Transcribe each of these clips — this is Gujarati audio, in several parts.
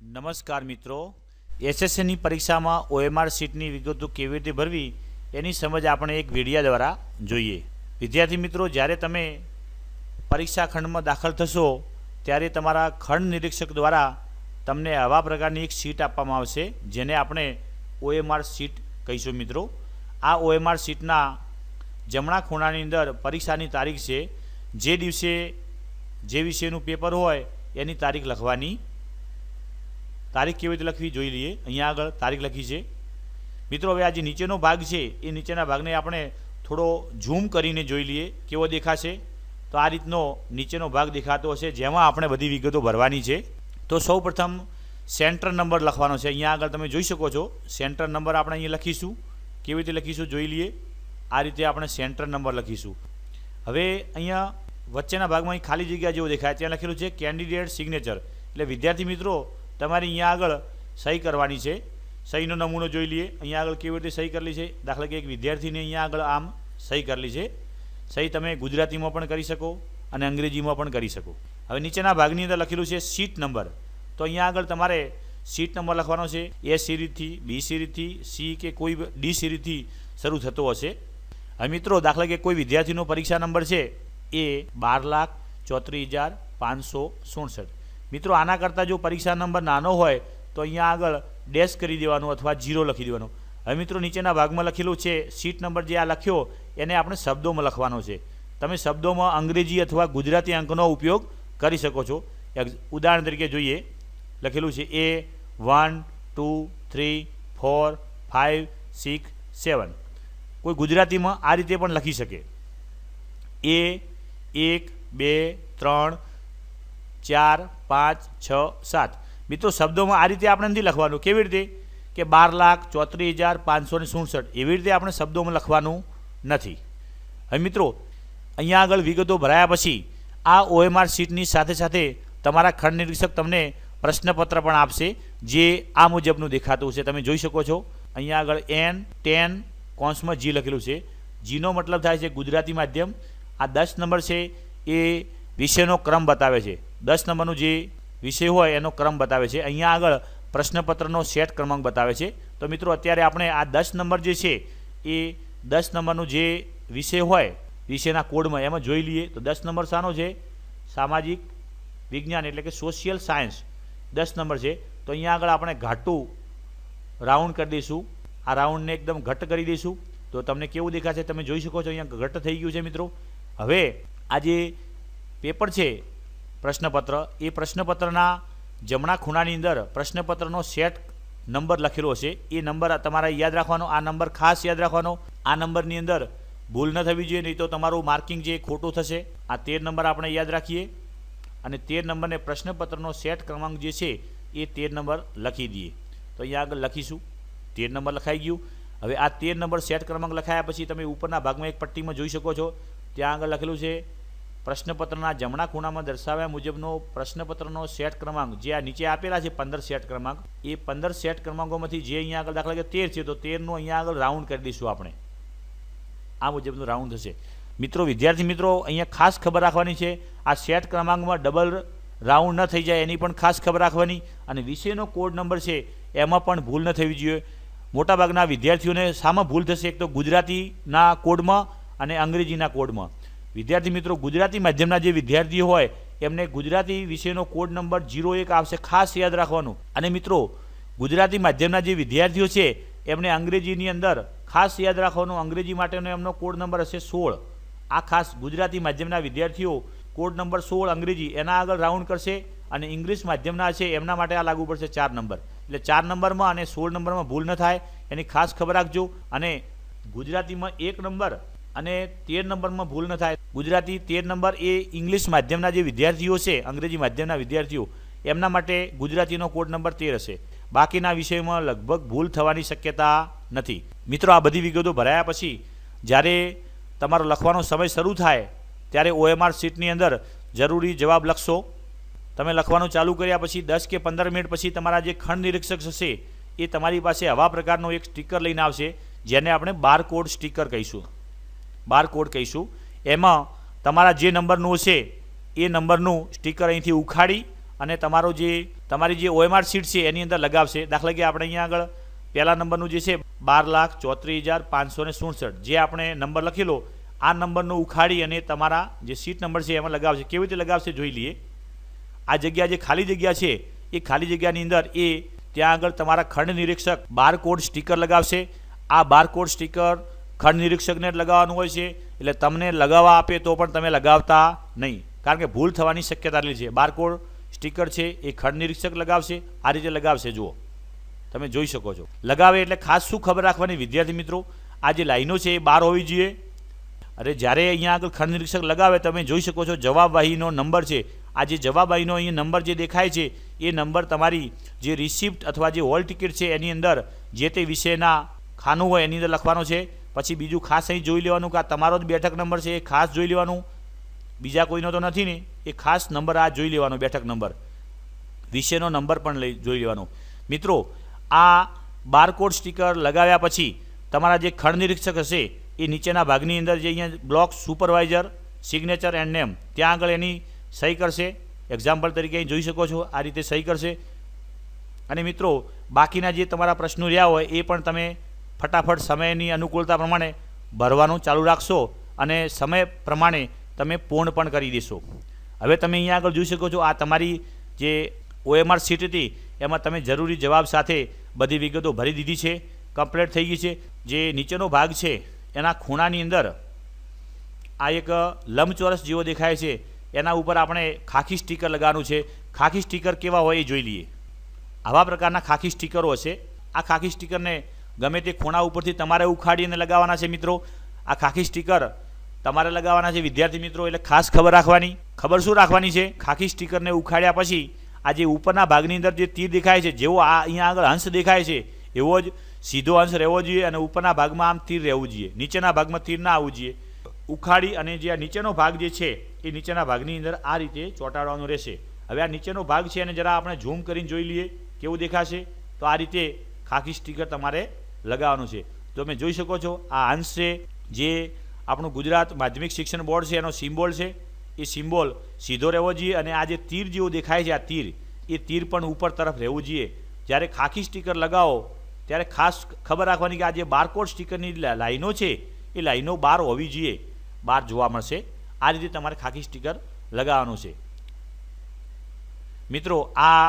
નમસ્કાર મિત્રો, એસએસસીની પરીક્ષામાં ઓએમઆર સીટની વિગતો કેવી રીતે ભરવી એની સમજ આપણે એક વિડિયો દ્વારા જોઈએ। વિદ્યાર્થી મિત્રો, જ્યારે તમે પરીક્ષા ખંડમાં દાખલ થશો ત્યારે તમારા ખંડ નિરીક્ષક દ્વારા તમને આવા પ્રકારની એક સીટ આપવામાં આવશે જેને આપણે ઓએમઆર સીટ કહીશું। મિત્રો, આ ઓએમઆર સીટના જમણા ખૂણાની અંદર પરીક્ષાની તારીખ છે। જે દિવસે જે વિષયનું પેપર હોય એની તારીખ લખવાની। તારીખ કેવી રીતે લખવી જોઈ લઈએ। અહીંયા આગળ તારીખ લખી છે। મિત્રો, હવે આ જે નીચેનો ભાગ છે એ નીચેના ભાગને આપણે થોડો ઝૂમ કરીને જોઈ લઈએ કેવો દેખાશે। તો આ રીતનો નીચેનો ભાગ દેખાતો હશે જેમાં આપણે બધી વિગતો ભરવાની છે। તો સૌ પ્રથમ સેન્ટર નંબર લખવાનો છે। અહીંયા આગળ તમે જોઈ શકો છો સેન્ટર નંબર આપણે અહીંયા લખીશું। કેવી રીતે લખીશું જોઈ લઈએ। આ રીતે આપણે સેન્ટર નંબર લખીશું। હવે અહીંયા વચ્ચેના ભાગમાં ખાલી જગ્યા જેવું દેખાય ત્યાં લખેલું છે કેન્ડિડેટ સિગ્નેચર, એટલે વિદ્યાર્થી મિત્રો તમારે અહીંયા આગળ સહી કરવાની છે। સહીનો નમૂનો જોઈ લઈએ। અહીંયા આગળ કેવી રીતે સહી કરેલી છે। દાખલા કે એક વિદ્યાર્થીને અહીંયા આગળ આમ સહી કરેલી છે। સહી તમે ગુજરાતીમાં પણ કરી શકો અને અંગ્રેજીમાં પણ કરી શકો। હવે નીચેના ભાગની અંદર લખેલું છે સીટ નંબર, તો અહીંયા આગળ તમારે સીટ નંબર લખવાનો છે। એ સિરીઝથી, બી સિરીઝથી, સી કે કોઈ ડી સિરીઝથી શરૂ થતો હશે। હવે મિત્રો, દાખલા કે કોઈ વિદ્યાર્થીનો પરીક્ષા નંબર છે એ 12,34,567। મિત્રો, આના કરતાં જો પરીક્ષા નંબર નાનો હોય તો અહીંયા આગળ ડેશ કરી દેવાનું અથવા 0 લખી દેવાનું। હવે મિત્રો, નીચેના ભાગમાં લખેલું છે સીટ નંબર જે આ લખ્યો એને આપણે શબ્દોમાં લખવાનો છે। તમે શબ્દોમાં અંગ્રેજી અથવા ગુજરાતી અંકનો ઉપયોગ કરી શકો છો। ઉદાહરણ તરીકે જોઈએ, લખેલું છે A 1 2 3 4 5 6 7। કોઈ ગુજરાતીમાં આ રીતે પણ લખી શકે A 1 2 3 4 5 6 7। મિત્રો, શબ્દોમાં આ રીતે આપણે નથી લખવાનું। કેવી રીતે કે 12,34,567 એવી રીતે આપણે શબ્દોમાં લખવાનું નથી। હવે મિત્રો, અહીંયા આગળ વિગતો ભરાયા પછી આ ઓએમઆર સીટની સાથે સાથે તમારા ખંડ નિરીક્ષક તમને પ્રશ્નપત્ર પણ આપશે જે આ મુજબનું દેખાતું છે। તમે જોઈ શકો છો અહીંયા આગળ N10 કૌંસમાં G લખેલું છે। જીનો મતલબ થાય છે ગુજરાતી માધ્યમ। આ 10 નંબર છે એ વિષયનો ક્રમ બતાવે છે। 10 નંબરનું જે વિષય હોય એનો ક્રમ બતાવે છે। અહીંયા આગળ પ્રશ્નપત્રનો સેટ ક્રમાંક બતાવે છે। તો મિત્રો, અત્યારે આપણે આ 10 નંબર જે છે એ 10 નંબરનું જે વિષય હોય વિષયના કોડમાં એમાં જોઈ લઈએ। તો 10 નંબર શાનો છે? સામાજિક વિજ્ઞાન એટલે કે સોશિયલ સાયન્સ 10 નંબર છે। તો અહીંયા આગળ આપણે ઘાટું રાઉન્ડ કરી દઈશું। આ રાઉન્ડને એકદમ ઘટ કરી દઈશું તો તમને કેવું દેખાશે તમે જોઈ શકો છો। અહીંયા ઘટ થઈ ગયું છે મિત્રો। હવે આ જે પેપર છે પ્રશ્નપત્ર, એ પ્રશ્નપત્રના જમણા ખૂણાની અંદર પ્રશ્નપત્રનો સેટ નંબર લખેલો હશે। એ નંબર તમારે યાદ રાખવાનો। આ નંબર ખાસ યાદ રાખવાનો। આ નંબરની અંદર ભૂલ ન થવી જોઈએ, નહીં તો તમારું માર્કિંગ જે ખોટું થશે। આ 13 નંબર આપણે યાદ રાખીએ અને 13 નંબરને પ્રશ્નપત્રનો સેટ ક્રમાંક જે છે એ 13 નંબર લખી દઈએ। તો અહીંયા આગળ લખીશું 13 નંબર લખાઈ ગયું। હવે આ 13 નંબર સેટ ક્રમાંક લખાયા પછી તમે ઉપરના ભાગમાં એક પટ્ટીમાં જોઈ શકો છો ત્યાં આગળ લખેલું છે પ્રશ્નપત્રના જમણા ખૂણામાં દર્શાવ્યા મુજબનો પ્રશ્નપત્રનો સેટ ક્રમાંક જે આ નીચે આપેલા છે 15 સેટ ક્રમાંક, એ 15 સેટ ક્રમાંકોમાંથી જે અહીંયા આગળ દાખલા કે 13 છે તો 13નું અહીંયા આગળ રાઉન્ડ કરી દઈશું આપણે। આ મુજબનું રાઉન્ડ થશે। મિત્રો, વિદ્યાર્થી મિત્રો, અહીંયા ખાસ ખબર રાખવાની છે આ સેટ ક્રમાંકમાં ડબલ રાઉન્ડ ન થઈ જાય એની પણ ખાસ ખબર રાખવાની। અને વિષયનો કોડ નંબર છે એમાં પણ ભૂલ ન થવી જોઈએ। મોટાભાગના વિદ્યાર્થીઓને શામાં ભૂલ થશે? એક તો ગુજરાતીના કોડમાં અને અંગ્રેજીના કોડમાં। વિદ્યાર્થી મિત્રો, ગુજરાતી માધ્યમના જે વિદ્યાર્થીઓ હોય એમને ગુજરાતી વિષયનો કોડ નંબર 01 આવશે, ખાસ યાદ રાખવાનું। અને મિત્રો, ગુજરાતી માધ્યમના જે વિદ્યાર્થીઓ છે એમને અંગ્રેજીની અંદર ખાસ યાદ રાખવાનું, અંગ્રેજી માટેનો એમનો કોડ નંબર હશે 16। આ ખાસ ગુજરાતી માધ્યમના વિદ્યાર્થીઓ કોડ નંબર 16 અંગ્રેજી એના આગળ રાઉન્ડ કરશે અને ઇંગ્લિશ માધ્યમના છે એમના માટે આ લાગુ પડશે 4 નંબર। એટલે 4 નંબરમાં અને 16 નંબરમાં ભૂલ ન થાય એની ખાસ ખબર રાખજો। અને ગુજરાતીમાં 1 નંબર અને 13 નંબરમાં ભૂલ ન થાય। ગુજરાતી 13 નંબર એ ઇંગ્લિશ માધ્યમના જે વિદ્યાર્થીઓ છે અંગ્રેજી માધ્યમના વિદ્યાર્થીઓ એમના માટે ગુજરાતીનો કોડ નંબર 13 હશે। બાકીના વિષયોમાં લગભગ ભૂલ થવાની શક્યતા નથી। મિત્રો, આ બધી વિગતો ભરાયા પછી જ્યારે તમારો લખવાનો સમય શરૂ થાય ત્યારે ઓએમઆર સીટની અંદર જરૂરી જવાબ લખશો। તમે લખવાનું ચાલુ કર્યા પછી 10 કે 15 મિનિટ પછી તમારા જે ખંડ નિરીક્ષક હશે એ તમારી પાસે આવા પ્રકારનો એક સ્ટીકર લઈને આવશે જેને આપણે બારકોડ સ્ટીકર કહીશું। બારકોડ કહીશું। એમાં તમારા જે નંબરનું હશે એ નંબરનું સ્ટીકર અહીંથી ઉખાડી અને તમારી જે OMR સીટ છે એની અંદર લગાવશે. દાખલા કે આપણે અહીંયા આગળ પહેલા નંબરનું જે છે 12,34,567 જે આપણે નંબર લખેલો આ નંબરનો ઉખાડી અને તમારા જે સીટ નંબર છે એમાં લગાવશે. કેવી રીતે લગાવશે જોઈ લઈએ. આ જગ્યા જે ખાલી જગ્યા છે એ ખાલી જગ્યાની અંદર ત્યાં આગળ તમારા ખંડ નિરીક્ષક બારકોડ સ્ટીકર લગાવશે. આ બારકોડ સ્ટીકર ખંડ નિરીક્ષકને જ લગાવવાનું હોય છે, એટલે તમને લગાવવા આપે તો પણ તમે લગાવતા નહીં, કારણ કે ભૂલ થવાની શક્યતા રહેલી છે. બારકોડ સ્ટીકર છે એ ખંડ નિરીક્ષક લગાવશે. આ રીતે લગાવશે. જુઓ, તમે જોઈ શકો છો. લગાવે એટલે ખાસ શું ખબર રાખવાની વિદ્યાર્થી મિત્રો, આ જે લાઈનો છે એ 12 હોવી જોઈએ. અરે જ્યારે અહીંયા આગળ ખંડ નિરીક્ષક લગાવે તમે જોઈ શકો છો જવાબવાહીનો નંબર છે. આ જે જવાબવાહીનો અહીંયા નંબર જે દેખાય છે એ નંબર તમારી જે રિસિપ્ટ અથવા જે હોલ ટિકિટ છે એની અંદર જે તે વિષયના ખાનું હોય એની અંદર લખવાનો છે. પછી બીજું ખાસ અહીં જોઈ લેવાનું કે આ તમારો જ બેઠક નંબર છે એ ખાસ જોઈ લેવાનું, બીજા કોઈનો તો નથી ને, એ ખાસ નંબર આ જોઈ લેવાનો, બેઠક નંબર, વિષયનો નંબર પણ જોઈ લેવાનો. મિત્રો આ બારકોડ સ્ટીકર લગાવ્યા પછી તમારા જે ખંડ નિરીક્ષક હશે એ નીચેના ભાગની અંદર જે અહીંયા block supervisor signature and name ત્યાં આગળ એની સહી કરશે. એક્ઝામ્પલ તરીકે અહીં જોઈ શકો છો આ રીતે સહી કરશે. અને મિત્રો બાકીના જે તમારા પ્રશ્નો રહ્યા હોય એ પણ તમે ફટાફટ સમયની અનુકૂળતા પ્રમાણે ભરવાનું ચાલુ રાખશો અને સમય પ્રમાણે તમે પૂર્ણ પણ કરી દેશો. હવે તમે અહીંયા આગળ જોઈ શકો છો આ તમારી જે OMR સીટ હતી એમાં તમે જરૂરી જવાબ સાથે બધી વિગતો ભરી દીધી છે, કમ્પ્લીટ થઈ ગઈ છે. જે નીચેનો ભાગ છે એના ખૂણાની અંદર આ એક લંબચોરસ જેવો દેખાય છે એના ઉપર આપણે ખાખી સ્ટીકર લગાવવાનું છે. ખાખી સ્ટીકર કેવા હોય એ જોઈ લઈએ. આવા પ્રકારના ખાખી સ્ટીકરો હશે. આ ખાખી સ્ટીકરને ગમે તે ખૂણા ઉપરથી તમારે ઉખાડીને લગાવવાના છે. મિત્રો આ ખાખી સ્ટીકર તમારે લગાવવાના છે વિદ્યાર્થી મિત્રો, એટલે ખાસ ખબર રાખવાની. ખબર શું રાખવાની છે, ખાખી સ્ટીકરને ઉખાડ્યા પછી આ જે ઉપરના ભાગની અંદર જે તીર દેખાય છે, જેવો આ અહીંયા આગળ અંશ દેખાય છે એવો જ સીધો અંશ રહેવો જોઈએ અને ઉપરના ભાગમાં આમ તીર રહેવું જોઈએ, નીચેના ભાગમાં તીર ના આવવું જોઈએ. ઉખાડી અને જે આ નીચેનો ભાગ જે છે એ નીચેના ભાગની અંદર આ રીતે ચોંટાડવાનો રહેશે. હવે આ નીચેનો ભાગ છે અને જરા આપણે ઝૂમ કરીને જોઈ લઈએ કેવું દેખાશે. તો આ રીતે ખાખી સ્ટીકર તમારે લગાવવાનું છે. તો તમે જોઈ શકો છો આ અંશ છે જે આપણું ગુજરાત માધ્યમિક શિક્ષણ બોર્ડ છે એનો સિમ્બોલ છે. એ સિમ્બોલ સીધો રહેવો જોઈએ અને આ જે તીર જેવું દેખાય છે આ તીર, એ તીર પણ ઉપર તરફ રહેવું જોઈએ. જ્યારે ખાખી સ્ટીકર લગાવો ત્યારે ખાસ ખબર રાખવાની કે આ જે બારકોડ સ્ટીકરની લાઈનો છે એ લાઈનો 12 હોવી જોઈએ, 12 જોવા મળશે. આ રીતે તમારે ખાખી સ્ટીકર લગાવવાનું છે. મિત્રો આ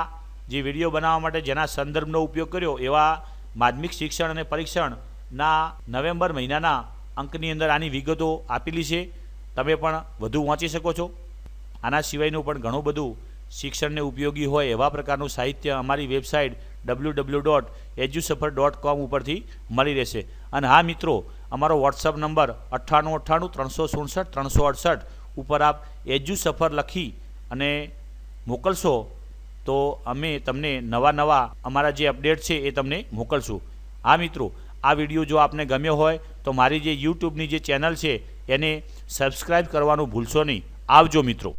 જે વિડીયો બનાવવા માટે જેના સંદર્ભનો ઉપયોગ કર્યો એવા માધ્યમિક શિક્ષણ અને પરીક્ષણના નવેમ્બર મહિનાના અંકની અંદર આની વિગતો આપેલી છે. તમે પણ વધુ વાંચી શકો છો. આના સિવાયનું પણ ઘણું બધું શિક્ષણને ઉપયોગી હોય એવા પ્રકારનું સાહિત્ય અમારી વેબસાઇટ www.edusuffer.com ઉપરથી મળી રહેશે. અને હા મિત્રો, અમારો વોટ્સઅપ નંબર 9898366368 ઉપર આપ એજ્યુસફર લખી અને મોકલશો તો અમે તમને નવા અમારા જે અપડેટ છે એ તમને મોકલશું. હા મિત્રો, આ વિડીયો જો આપને ગમ્યો હોય તો મારી જે યુટ્યુબની જે ચેનલ છે એને સબસ્ક્રાઈબ કરવાનું ભૂલશો નહીં. આવજો મિત્રો.